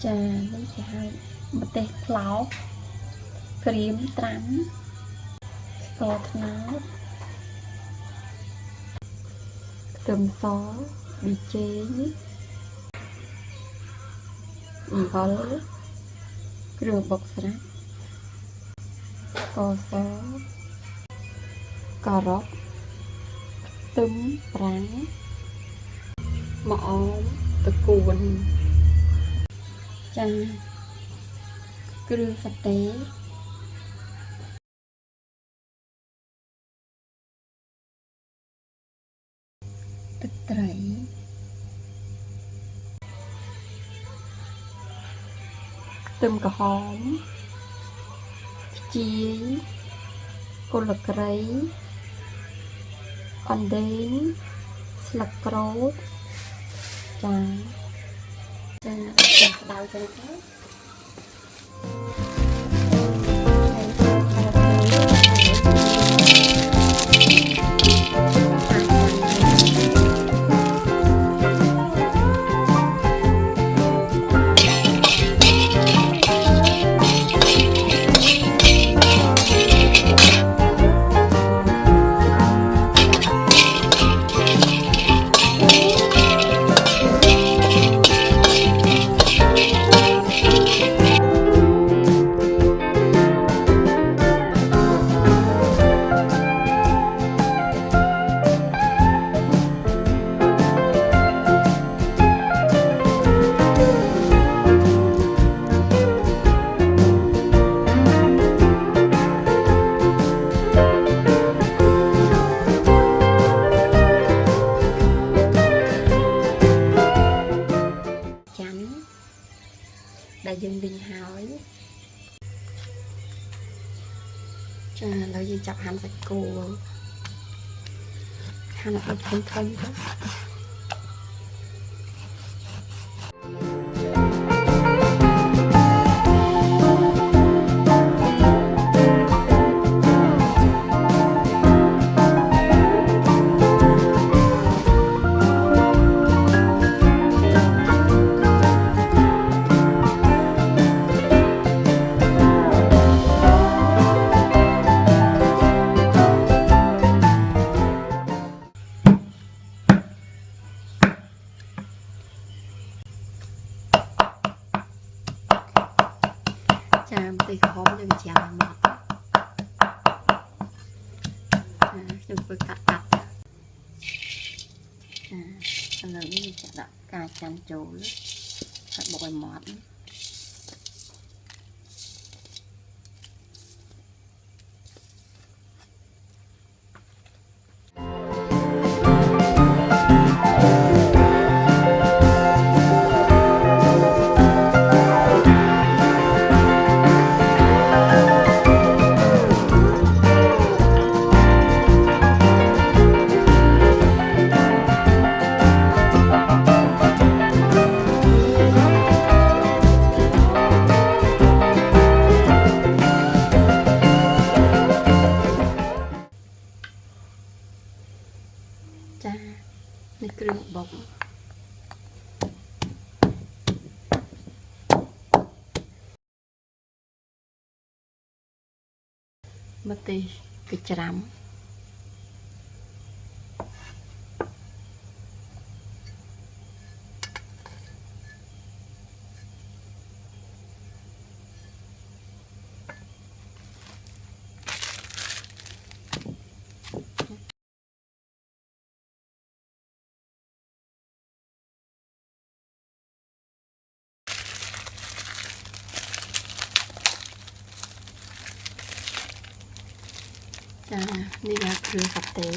ចានេះគេហៅម្ទេសផ្លោកក្រៀមត្រាំស្ករត្នោតខ្ទឹមសប៊ីចេងអំបិលគ្រឿងបុកស្រាប់ស្ករសការ៉ុតខ្ទឹមប្រាំងម្អមតកួនចាគ្រឿងសាតេទឹកត្រីខ្ទឹមក្រហមខ្ជាយគល់គ្រៃអណ្ដែងស្លឹកក្រូចចាក្តៅចឹងទៅដែលយើងលីងហើយចាឥឡូវយើងចាប់ហាន់សាច់គោហាន់ឲ្យធំៗទៅចាម្ទេសក្រហមយើងច្រាំឲ្យម៉ត់ខ្ញុំធ្វើកាត់ចាឥឡូវនេះចាក់ដាក់ការចាំចូលហើយបុកឲ្យម៉ត់ចានេះគ្រឿងបុកម្ទេសកញ្ច្រាំចានេះlàគ្រឿងសាតេ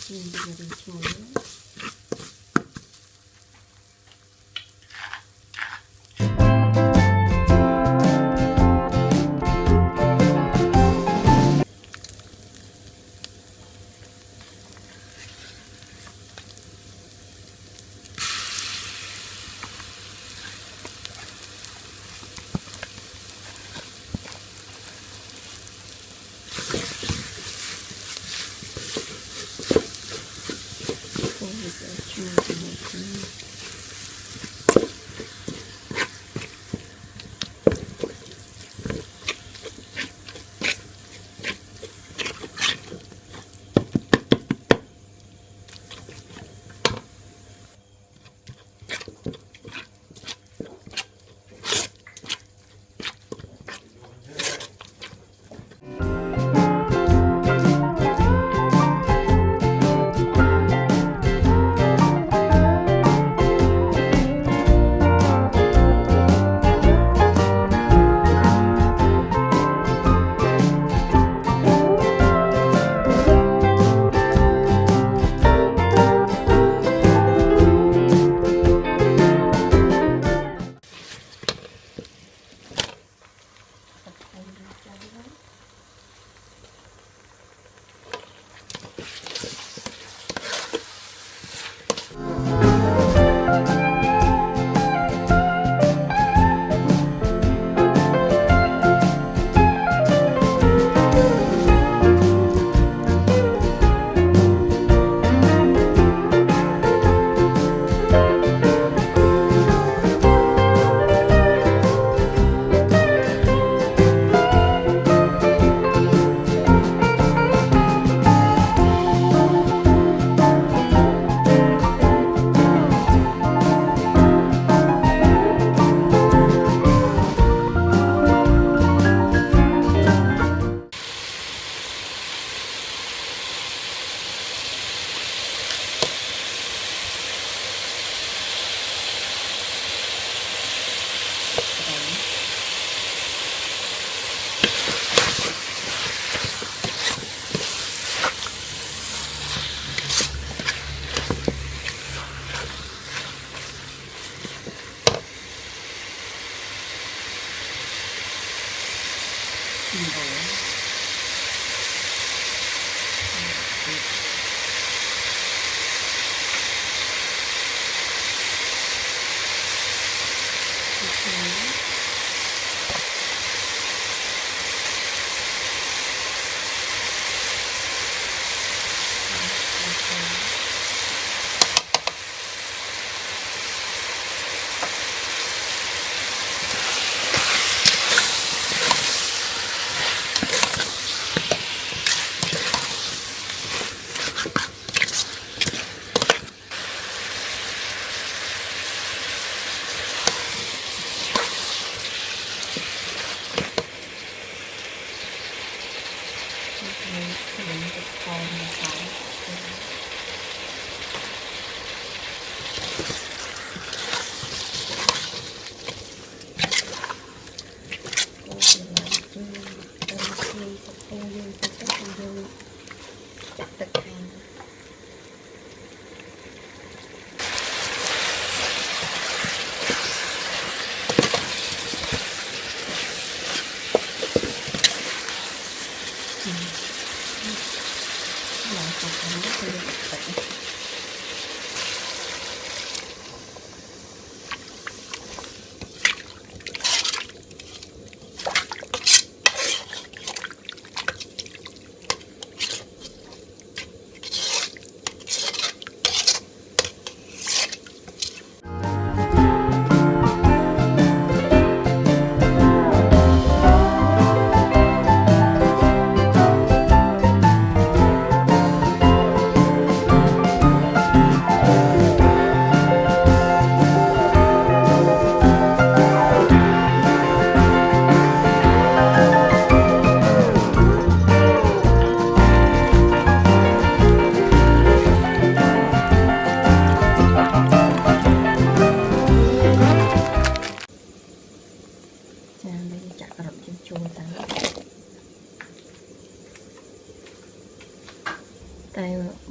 Nhìn bây giờ được rồi.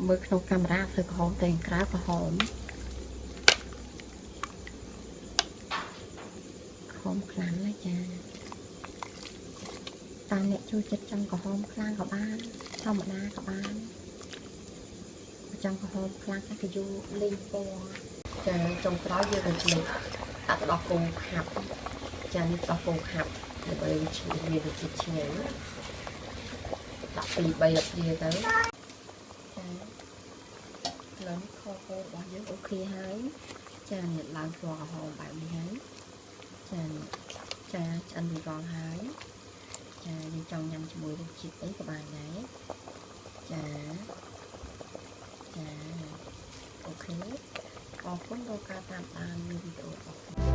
មើលក្នុងកាមេរ៉ាធ្វើក្រហមតែក្រៅក្រហមខ្លាំងណាស់ចាតាអ្នកចូលចិត្តចង់ក្រហមខ្លាំងក៏បានធម្មតាក៏បានចង់ក្រហមខ្លាំងតែក៏យកលេងពណ៌ចាចុងក្រោយយើងនឹងឆ្លុះដាក់ទៅដល់គោខាប់ចានេះដល់គោខាប់ដើម្បីឆ្លុះវាទៅជាឆ្ងាញ់ដាក់2 3នាទីទៅចាឡើងខគោរបស់យើងអូខេហើយចានេះឡើងពណ៌ក្រហមបែបនេះហើយចាឆ្អិនរួចរាល់ហើយចាយើងចង់ញ៉ាំជាមួយរសជាតិអីក៏បានដែរចាអូខេអរគុណដល់ការតាមដានវីដេអូរបស់ខ្ញុំ